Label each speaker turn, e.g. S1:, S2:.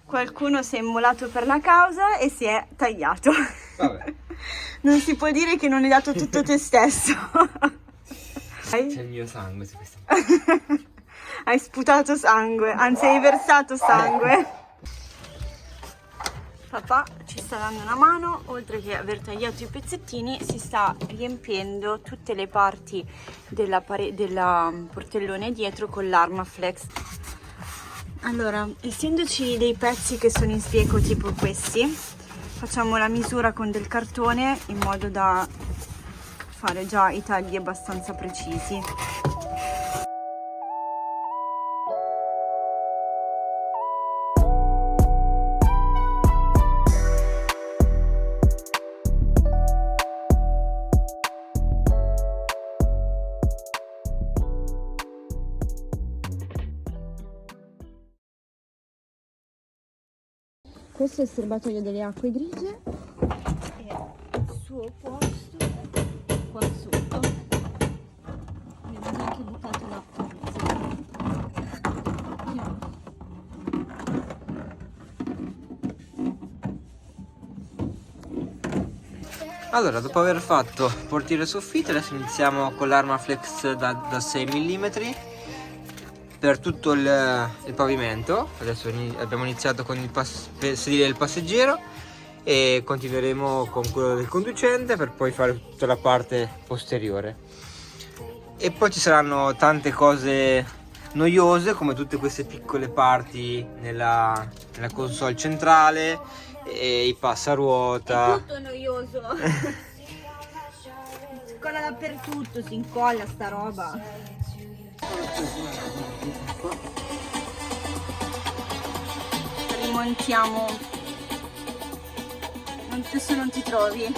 S1: Qualcuno si è immolato per la causa e si è tagliato.
S2: Vabbè.
S1: Non si può dire che non hai dato tutto te stesso.
S2: C'è il mio sangue su questa.
S1: Hai sputato sangue, anzi hai versato sangue. Papà ci sta dando una mano, oltre che aver tagliato i pezzettini, si sta riempiendo tutte le parti della portellone dietro con l'Armaflex. Allora, essendoci dei pezzi che sono in sbieco tipo questi, facciamo la misura con del cartone in modo da fare già i tagli abbastanza precisi. Questo è il serbatoio delle acque grigie e il suo posto qua sotto. Abbiamo anche buttato l'acqua.
S2: Allora, dopo aver fatto portiere e soffitto, adesso iniziamo con l'Armaflex da 6 mm per tutto il pavimento. Adesso abbiamo iniziato con il sedile del passeggero e continueremo con quello del conducente per poi fare tutta la parte posteriore. E poi ci saranno tante cose noiose, come tutte queste piccole parti nella console centrale e i passaruota.
S1: È tutto noioso. Si incolla dappertutto, si incolla sta roba. Rimontiamo. Adesso non ti trovi.